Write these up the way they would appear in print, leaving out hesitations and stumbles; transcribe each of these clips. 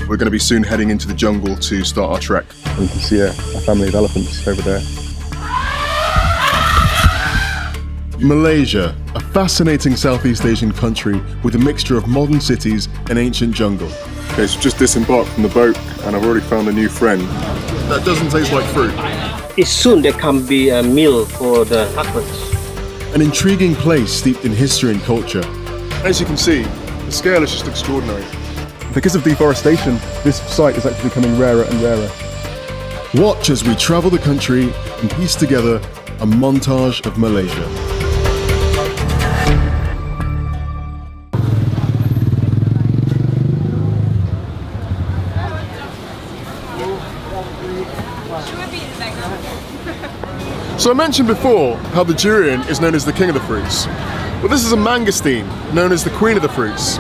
We're going to be soon heading into the jungle to start our trek. And you can see a family of elephants over there. Malaysia, a fascinating Southeast Asian country with a mixture of modern cities and ancient jungle. Okay, so just disembarked from the boat and I've already found a new friend. That doesn't taste like fruit. It's soon there can be a meal for the husbands. An intriguing place steeped in history and culture. As you can see, the scale is just extraordinary. Because of deforestation, this site is actually becoming rarer and rarer. Watch as we travel the country and piece together a montage of Malaysia. So I mentioned before how the durian is known as the king of the fruits. Well, this is a mangosteen, known as the queen of the fruits.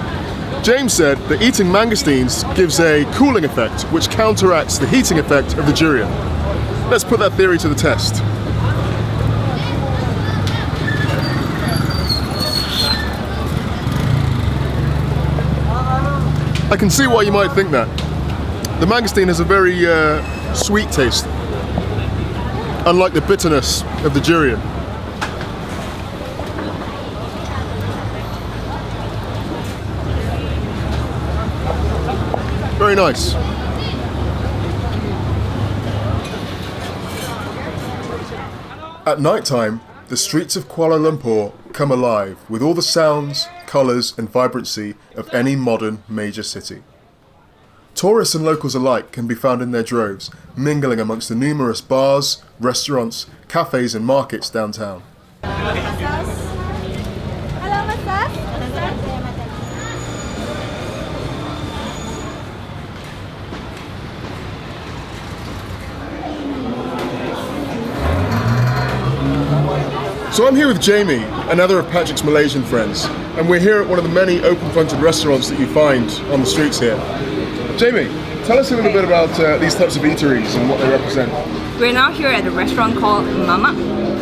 James said that eating mangosteens gives a cooling effect, which counteracts the heating effect of the durian. Let's put that theory to the test. I can see why you might think that. The mangosteen has a very sweet taste, unlike the bitterness of the durian. Very nice. At night time, the streets of Kuala Lumpur come alive with all the sounds, colours and vibrancy of any modern major city. Tourists and locals alike can be found in their droves, mingling amongst the numerous bars, restaurants, cafes and markets downtown. So I'm here with Jamie, another of Patrick's Malaysian friends, and we're here at one of the many open-fronted restaurants that you find on the streets here. Jamie, tell us a little bit about these types of eateries and what they represent. We're now here at a restaurant called Mamak.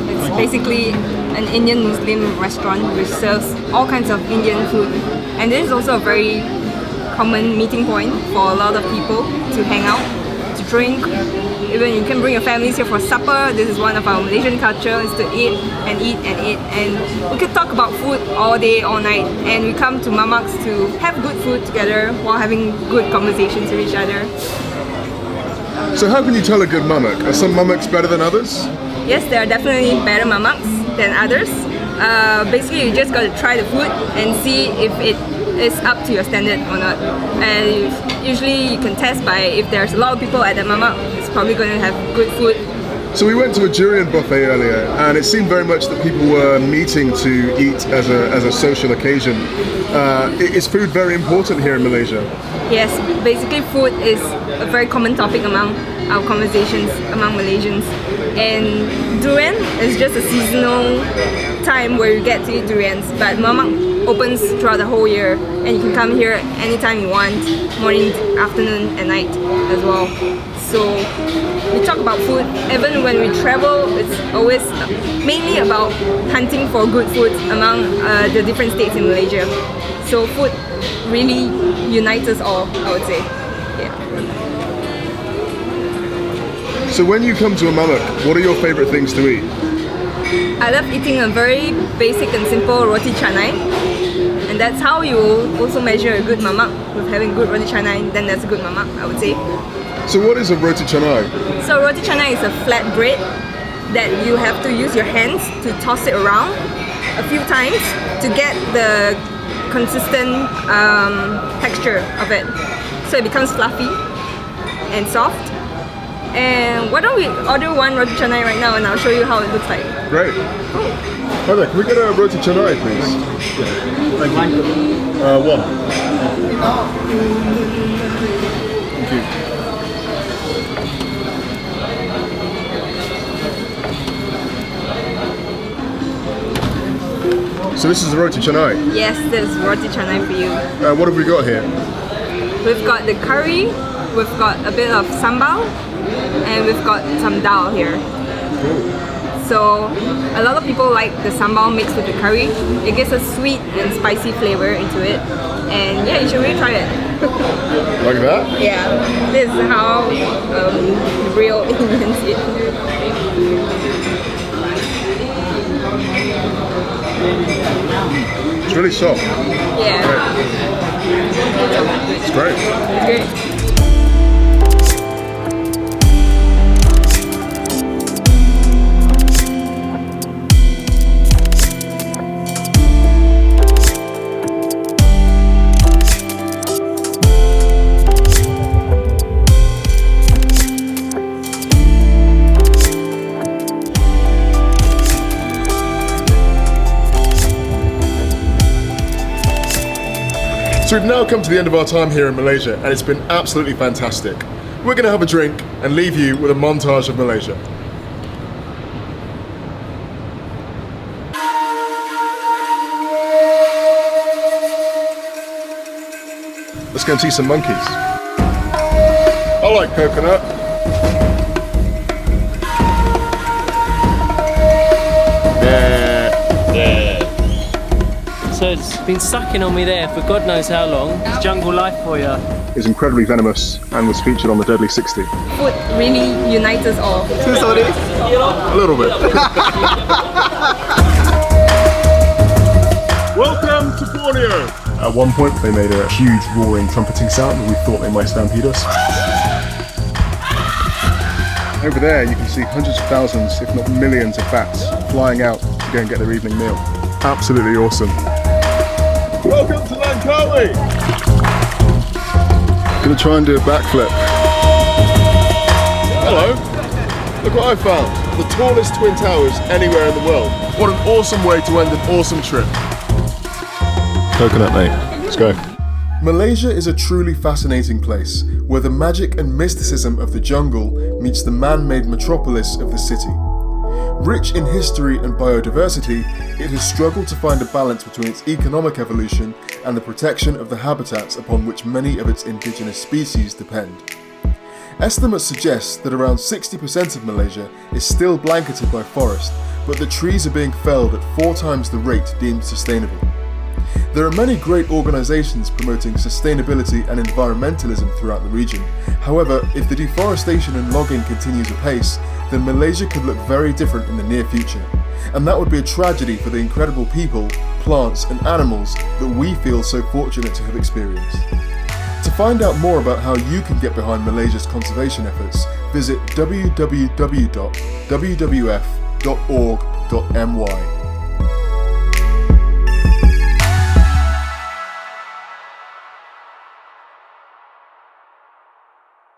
It's basically an Indian Muslim restaurant which serves all kinds of Indian food. And this is also a very common meeting point for a lot of people to hang out, to drink. Even you can bring your families here for supper. This is one of our Malaysian culture, is to eat and eat and eat. And we could talk about food all day, all night. And we come to Mamak's to have good food together while having good conversations with each other. So how can you tell a good mamak? Are some mamaks better than others? Yes, there are definitely better mamaks than others. Basically, you just got to try the food and see if it is up to your standard or not. And usually you can test by if there's a lot of people at the mamak, it's probably going to have good food. So we went to a durian buffet earlier and it seemed very much that people were meeting to eat as a social occasion. Is food very important here in Malaysia? Yes, basically food is a very common topic among our conversations among Malaysians. And durian is just a seasonal time where you get to eat durians, but mamak opens throughout the whole year and you can come here anytime you want, morning, afternoon and night as well. So we talk about food. Even when we travel, it's always mainly about hunting for good food among the different states in Malaysia. So food really unites us all, I would say. Yeah. So when you come to a mamak, what are your favourite things to eat? I love eating a very basic and simple roti canai. And that's how you also measure a good mamak. With having good roti canai, then that's a good mamak, I would say. So what is a roti canai? So roti canai is a flat bread that you have to use your hands to toss it around a few times to get the consistent texture of it. So it becomes fluffy and soft. And why don't we order one roti canai right now and I'll show you how it looks like. Great. Hi there, can we get a roti canai please? Thank you. One. Thank you. So this is the roti canai? Yes, this is roti canai for you. What have we got here? We've got the curry, we've got a bit of sambal, and we've got some dal here. Cool. So a lot of people like the sambal mixed with the curry. It gives a sweet and spicy flavor into it. And yeah, you should really try it. Like that? Yeah, this is how real Indians eat. It's really soft. Yeah, It's great. it's great. So we've now come to the end of our time here in Malaysia, and it's been absolutely fantastic. We're going to have a drink and leave you with a montage of Malaysia. Let's go and see some monkeys. I like coconut. So it's been sucking on me there for God knows how long. It's jungle life for you. Is incredibly venomous and was featured on the Deadly 60. Food really unites us all. A little bit. Welcome to Borneo! At one point they made a huge roaring trumpeting sound and we thought they might stampede us. Over there you can see hundreds of thousands, if not millions of bats flying out to go and get their evening meal. Absolutely awesome. Welcome to Langkawi! Gonna try and do a backflip. Hello! Look what I found. The tallest twin towers anywhere in the world. What an awesome way to end an awesome trip. Coconut, mate. Let's go. Malaysia is a truly fascinating place where the magic and mysticism of the jungle meets the man-made metropolis of the city. Rich in history and biodiversity, it has struggled to find a balance between its economic evolution and the protection of the habitats upon which many of its indigenous species depend. Estimates suggest that around 60% of Malaysia is still blanketed by forest, but the trees are being felled at 4 times the rate deemed sustainable. There are many great organisations promoting sustainability and environmentalism throughout the region. However, if the deforestation and logging continues apace, then Malaysia could look very different in the near future. And that would be a tragedy for the incredible people, plants and animals that we feel so fortunate to have experienced. To find out more about how you can get behind Malaysia's conservation efforts, visit www.wwf.org.my.